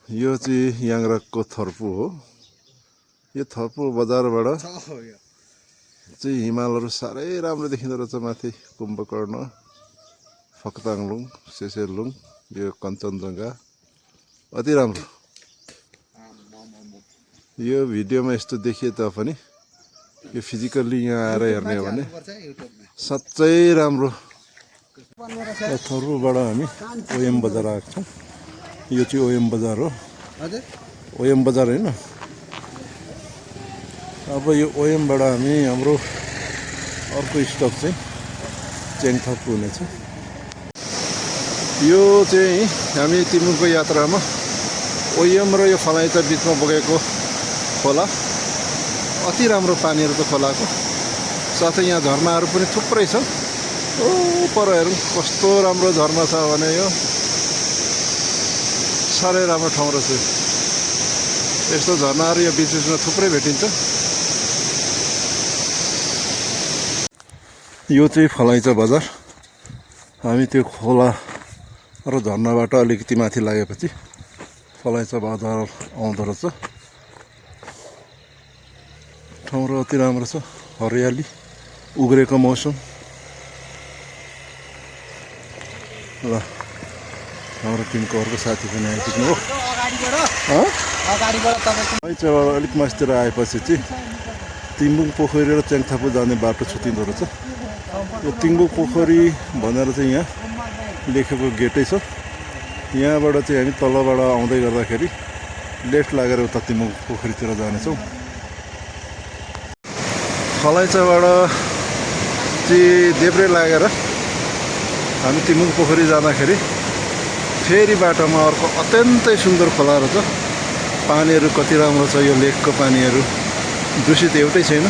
यो चाहिँ याङराकको थर्पु हो। यो थर्पु बजारबाट चाहिँ हिमालहरू साह्रै राम्रो देखिँदो रहेछ। माथि कुम्भकर्ण, फक्ताङलुङ, सेसेलुङ, यो कञ्चनजङ्घा अति राम्रो। यो भिडियोमा यस्तो देखिए तापनि यो फिजिकल्ली यहाँ आएर हेर्ने हो भने साँच्चै राम्रो। थर्पुबाट हामी ओएम बजार आएको छौँ। यो चाहिँ ओएम बजार हो। ओएम बजार होइन। अब यो ओएमबाट हामी हाम्रो अर्को स्टप चाहिँ चेङथापु हुनेछ। यो चाहिँ हामी तिमुङको यात्रामा ओएम र यो फलाइचा बिचमा बगेको खोला। अति राम्रो पानीहरू त खोलाको, साथै यहाँ झरनाहरू पनि थुप्रै छ। ओ पर हेरौँ कस्तो राम्रो झरना छ भने यो साह्रै राम्रो ठाउँ रहेछ। यस्तो झरनाहरू यो बिच बिचमा थुप्रै भेटिन्छ। यो चाहिँ फलाइचा बजार। हामी त्यो खोला र झरनाबाट अलिकति माथि लागेपछि फलाइचा बजार आउँदो रहेछ। ठाउँ र अति राम्रो छ, हरियाली, उग्रेको मौसम। ल हाम्रो टिमको अर्को साथी पनि आइपुग्नु हो। फलाइचाबाट अलिक मास्तिर आएपछि चाहिँ तिम्बुङ पोखरी र चेङथापु जाने बाटो छुटिँदो रहेछ। यो तिम्बुङ पोखरी भनेर चाहिँ यहाँ लेखेको गेटै छ। यहाँबाट चाहिँ हामी तलबाट आउँदै गर्दाखेरि लेफ्ट लागेर उता तिम्बुङ पोखरीतिर जानेछौँ। फलाइचाबाट चाहिँ देब्रे लागेर हामी तिम्बुङ पोखरी जाँदाखेरि फेरि बाटोमा अर्को अत्यन्तै सुन्दर खोला रहेछ। पानीहरू कति राम्रो छ। यो लेकको पानीहरू दूषित एउटै छैन,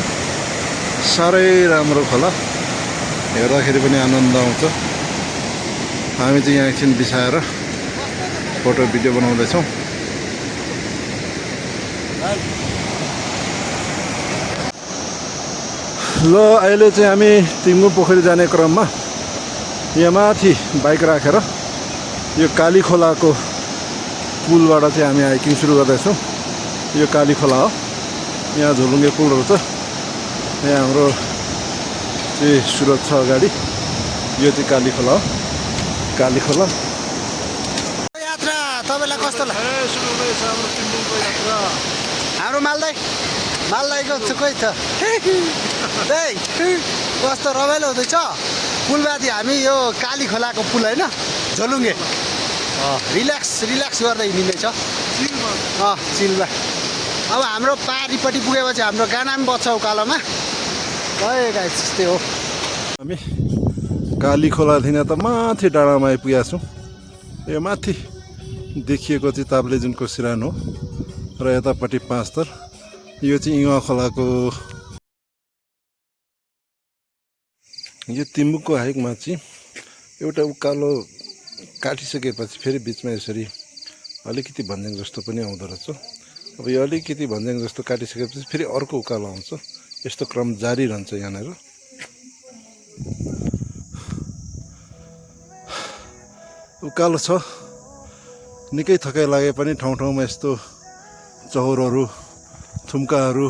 साह्रै राम्रो खोला। हेर्दाखेरि पनि आनन्द आउँछ। हामी चाहिँ यहाँ एकछिन बिसाएर फोटो भिडियो बनाउँदैछौँ। ल अहिले चाहिँ हामी तिम्बुङ पोखरी जाने क्रममा यहाँ माथि बाइक राखेर यो काली खोलाको पुलबाट चाहिँ हामी हाइकिङ सुरु गर्दैछौँ। यो काली खोला हो। यहाँ झोलुङ्गे पुलहरू छ। यहाँ हाम्रो चाहिँ सुरत छ अगाडि। यो चाहिँ काली खोला हो। काली खोला यात्रा तपाईँलाई कस्तो लाग्यो? सुरु हुँदैछ हाम्रो तिम्बुङको यात्रा। हाम्रो मालदाईको कोही छ कस्तो रमाइलो हुँदैछ। पुलमाथि हामी यो काली खोलाको पुल होइन, झोलुङ्गे रिल्याक्स गर्दै हिँडिँदैछ चिलमा। अब हाम्रो पारिपट्टि पुगेपछि हाम्रो गाना पनि बज्छ उकालोमा। गाइस त्यस्तै हो। हामी काली खोलादेखि त माथि डाँडामा आइपुगेका छौँ। यो माथि देखिएको चाहिँ ताप्लेजुङको सिरान हो र यतापट्टि पाँचथर। यो चाहिँ इवा खोलाको। यो तिम्बुङको हाइकमा चाहिँ एउटा उकालो काटिसकेपछि फेरि बिचमा यसरी अलिकति भन्ज्याङ जस्तो पनि आउँदो रहेछ। अब यो अलिकति भन्ज्याङ जस्तो काटिसकेपछि फेरि अर्को उकालो आउँछ। यस्तो क्रम जारी रहन्छ यहाँनिर। उकालो छ, निकै थकाइ लागे पनि ठाउँ ठाउँमा यस्तो चौरहरू, थुम्काहरू,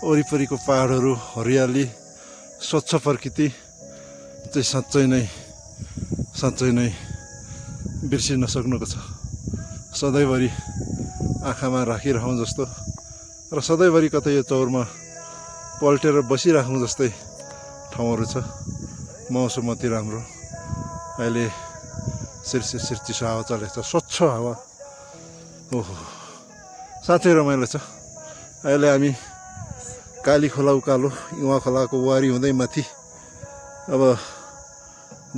वरिपरिको पहाडहरू, हरियाली, स्वच्छ प्रकृति चाहिँ साँच्चै नै बिर्सिन नसक्नुको छ। सधैँभरि आँखामा राखिराखौँ जस्तो र सधैँभरि कतै यो चौरमा पल्टेर बसिराखौँ जस्तै ठाउँहरू छ। मौसम अति राम्रो। अहिले चिसो हावा चलेको छ, स्वच्छ हावा। ओहो साँच्चै रमाइलो छ। अहिले हामी काली खोला उकालो इवा खोलाको वारी हुँदै माथि अब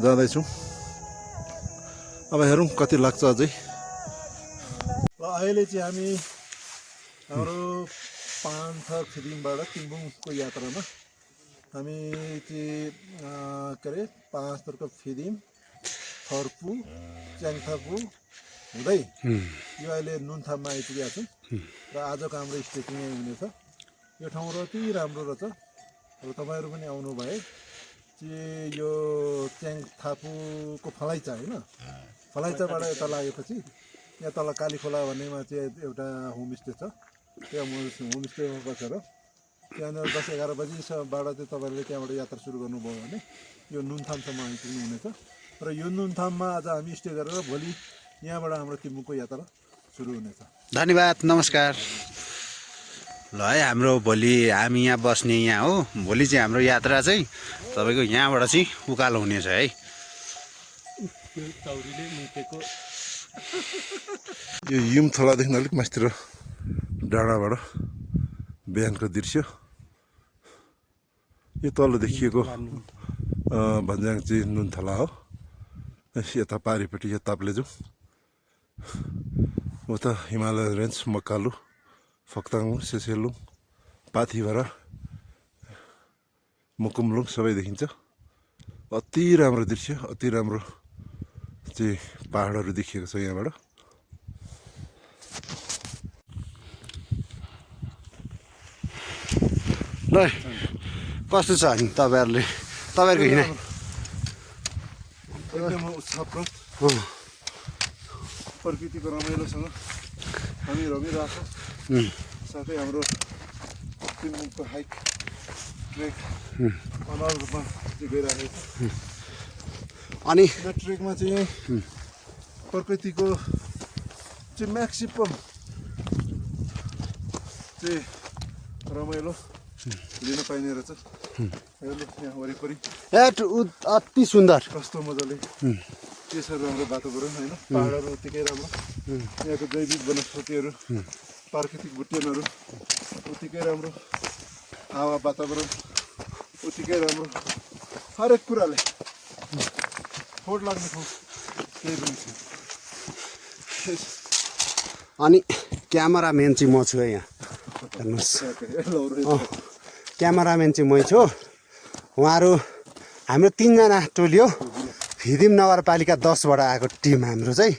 जाँदैछौँ। अब हेरौँ कति लाग्छ अझै। ल अहिले चाहिँ हामी हाम्रो पाँचथर फिदिङबाट तिम्बुङको यात्रामा हामी चाहिँ के अरे पाँचथरको फिदिङ, थर्पु, च्याङथापु हुँदै यो अहिले नुनथाममा आइपुगेका छौँ। र आजको हाम्रो स्टेटिङ यहीँ हुनेछ। यो ठाउँ अति राम्रो रहेछ। अब तपाईँहरू पनि आउनु भए चाहिँ यो च्याङथापुको फलाइचा होइन, फलाइचाबाट यता लागेपछि यहाँ तल काली खोला भन्नेमा चाहिँ एउटा होमस्टे छ। त्यहाँ होमस्टेमा बसेर त्यहाँनिर 10-11 बजीबाट चाहिँ तपाईँहरूले त्यहाँबाट यात्रा सुरु गर्नुभयो भने यो नुनथामसम्म आइपुग्नु हुनेछ। र यो नुनथाममा आज हामी स्टे गरेर भोलि यहाँबाट हाम्रो तिम्बुकको यात्रा सुरु हुनेछ। धन्यवाद, नमस्कार। ल है, हाम्रो भोलि हामी यहाँ बस्ने यहाँ हो। भोलि चाहिँ हाम्रो यात्रा चाहिँ तपाईँको यहाँबाट चाहिँ उकालो हुनेछ है। यो युमथोलादेखि अलिक मास्तिर डाँडाबाट बिहानको दृश्य। यो तल देखिएको भन्ज्याङ चाहिँ नुनथला हो। यता पारिपट्टि यो ताप्लेजुङ, उता हिमालय रेन्ज, मक्कालु, फक्ताङलुङ, सेसेलुङ, पाथिभरा, मुकुमलुङ सबै देखिन्छ। अति राम्रो दृश्य, अति राम्रो चाहिँ पहाडहरू देखिएको छ यहाँबाट। ल कस्तो छ अनि तपाईँहरूको हिँडाइ? एकदम उत्साहप्रद प्रकृतिको रमाइलोसँग हामी रमिरहेको छौँ। साथै हाम्रो तिम्बुकको हाइक ट्रेक अनल रूपमा चाहिँ गइरहेको छ। अनि यो ट्रेकमा चाहिँ प्रकृतिको चाहिँ म्याक्सिमम चाहिँ रमाइलो लिन पाइने रहेछ। हेर्नु यहाँ वरिपरि अति सुन्दर, कस्तो मजाले त्यसरी राम्रो वातावरण होइन, पाहाडहरू उत्तिकै राम्रो, यहाँको जैविक वनस्पतिहरू, प्राकृतिक बुट्यानहरू उत्तिकै राम्रो, हावा वातावरण उत्तिकै राम्रो, हरेक कुराले खोट लाग्ने ठाउँ केही पनि छैन। अनि क्यामेराम्यान चाहिँ म छु है यहाँ, हेर्नुहोस्। क्यामेराम्यान चाहिँ मै छु। उहाँहरू हाम्रो 3जना टोली हो। फिदिम नगरपालिका 10बाट आएको टिम हाम्रो चाहिँ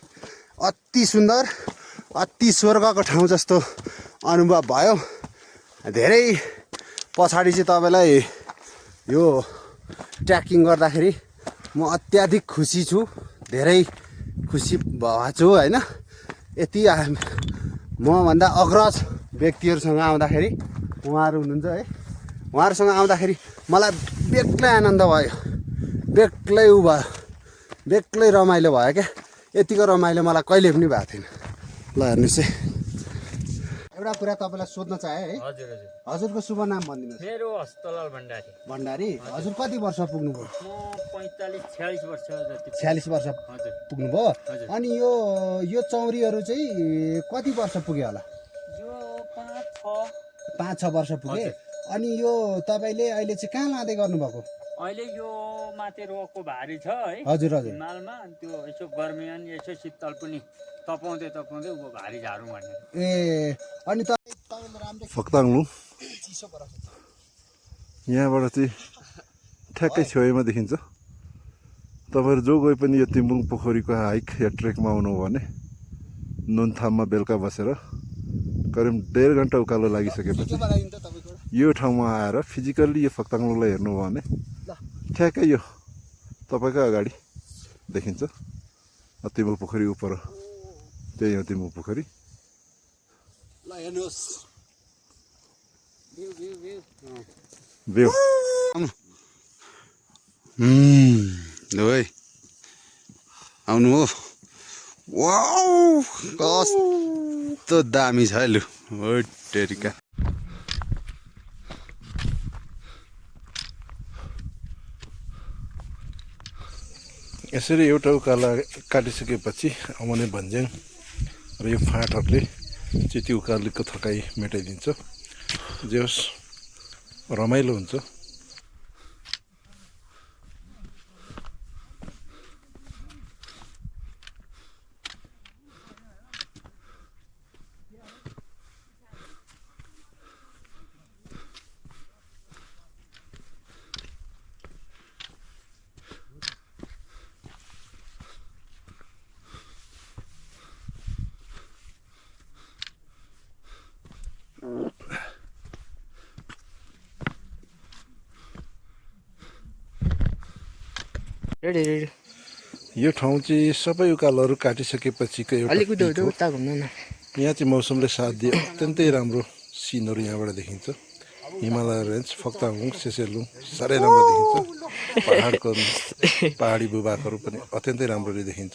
अति सुन्दर, अति स्वर्गको ठाउँ जस्तो अनुभव भयो। धेरै पछाडि चाहिँ तपाईँलाई यो ट्र्याकिङ गर्दाखेरि म अत्याधिक खुसी छु, धेरै खुसी भएको छु होइन। यति मभन्दा अग्रज व्यक्तिहरूसँग आउँदाखेरि उहाँहरू हुनुहुन्छ है, उहाँहरूसँग आउँदाखेरि मलाई बेग्लै आनन्द भयो, बेग्लै भयो, बेग्लै रमाइलो भयो क्या। यतिको रमाइलो मलाई कहिले पनि भएको थिएन। ल हेर्नुहोस् है, एउटा कुरा तपाईँलाई सोध्न चाहे है। हजुर हजुर। हजुरको शुभ नाम भनिदिनुहोस्। मेरो हस्तलाल भण्डारी। भण्डारी। हजुर कति वर्ष पुग्नुभयो? म 45-46 वर्ष जति। 46 वर्ष हजुर पुग्नुभयो। हजुर। अनि यो चौरीहरू चाहिँ कति वर्ष पुग्यो होला? यो 5-6 वर्ष पुगे। अनि यो तपाईँले अहिले चाहिँ कहाँ लाँदै गर्नुभएको? अहिले यो माथि रोगको भारी छ है। हजुर हजुर। हिमालमा त्यो यसो गर्मियन यसो शीतल पनि तपाउँदै ऊ भारी झारौँ भनेर। ए अनि तपाईँले राम्रो फक्ताङलुङ चिसो पराउँछ। यहाँबाट चाहिँ ठ्याक्कै छेउमा देखिन्छ। तपाईँहरू जो गए पनि यो तिम्बुङ पोखरीको हाइक या ट्रेकमा आउनुभयो भने नुनथाममा बेलुका बसेर करिब 1.5 घन्टा उकालो लागिसकेपछि यो ठाउँमा आएर फिजिकल्ली यो फक्ताङलुङलाई हेर्नुभयो भने ठ्याक्कै यो तपाईँको अगाडि देखिन्छ। तिम्बुक पोखरी उपर, त्यही हो तिम्बुक पोखरी। ल हेर्नुहोस् भ्यू। ल है आउनु हो। वाउ कस्तो दामी छ लु हो टेरिका। यसरी एउटा उकालो काटिसकेपछि आउने भन्ज्याङ र यो फाँटहरूले चाहिँ त्यो उकालोको थकाइ मेटाइदिन्छ। जे होस् रमाइलो हुन्छ। Ready ready. यो ठाउँ चाहिँ सबै उकालोहरू काटिसकेपछिको एउटा अलिकति पिक हो। उता घुम्नु न। यहाँ चाहिँ मौसमले साथ दिए अत्यन्तै राम्रो सिनहरू यहाँबाट देखिन्छ। हिमालय रेन्ज, फक्ताङमुङ, सेसेलुङ साह्रै राम्रो देखिन्छ। पहाडको पहाडी भूभागहरू पनि अत्यन्तै राम्ररी देखिन्छ।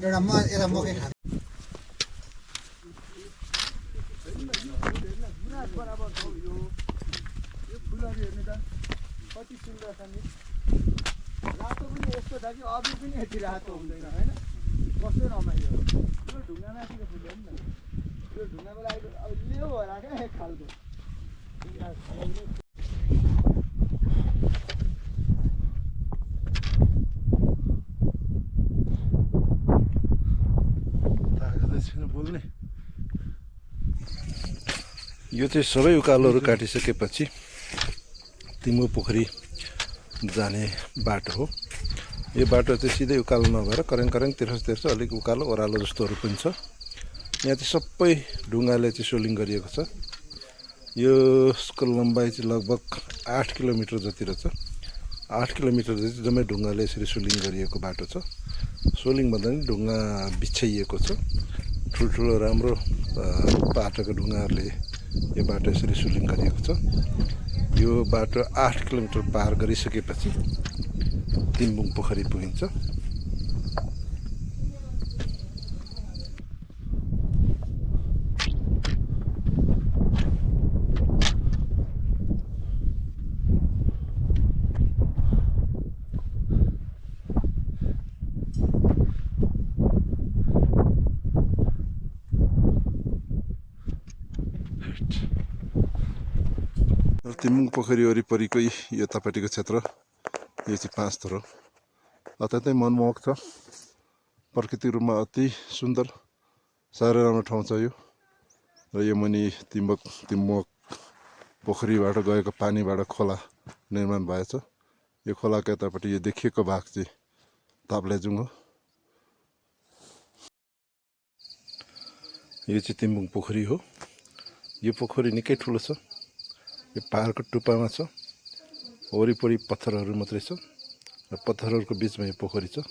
एउटा म यता मकै खानु रातो पनि यस्तो छ कि अघि पनि यति रातो हुँदैन होइन, कस्तो रमाइलो। यो ढुङ्गा माथिको फुल्यो नि त, यो ढुङ्गाको लागि अब लियो होला क्या एक खालको। बोल्ने यो चाहिँ सबै उकालोहरू काटिसकेपछि तिम्रो पोखरी जाने बाटो हो। यो बाटो चाहिँ सिधै उकालो नभएर करेङ करेङ तिर्छ अलिक उकालो ओह्रालो जस्तोहरू पनि छ। यहाँ चाहिँ सबै ढुङ्गाले चाहिँ सोलिङ गरिएको छ। यसको लम्बाइ चाहिँ लगभग 8 किलोमिटर जति रहेछ। 8 किलोमिटर जति जम्मै ढुङ्गाले यसरी सोलिङ गरिएको बाटो छ। सोलिङ भन्दा पनि ढुङ्गा बिछ्याइएको छ। ठुल्ठुलो राम्रो बाटोको ढुङ्गाहरूले यो बाटो यसरी सोलिङ गरिएको छ। यो बाटो 8 किलोमिटर पार गरिसकेपछि तिम्बुङ पोखरी पुगिन्छ। तिम्बुङ पोखरी वरिपरिको यतापट्टिको क्षेत्र यो चाहिँ 5 थर हो। अत्यन्तै मनमोहक छ। प्राकृतिक रूपमा अति सुन्दर साह्रै राम्रो ठाउँ छ यो। र यो मुनि तिम्बुङ पोखरीबाट गएको पानीबाट खोला निर्माण भएछ। यो खोलाको यतापट्टि यो देखिएको भाग चाहिँ ताप्लेजुङ हो। यो चाहिँ तिम्बुङ पोखरी हो। यो पोखरी निकै ठुलो छ। यो पहाडको टुप्पामा छ। वरिपरि पत्थरहरू मात्रै छ र पत्थरहरूको बिचमा यो पोखरी छ।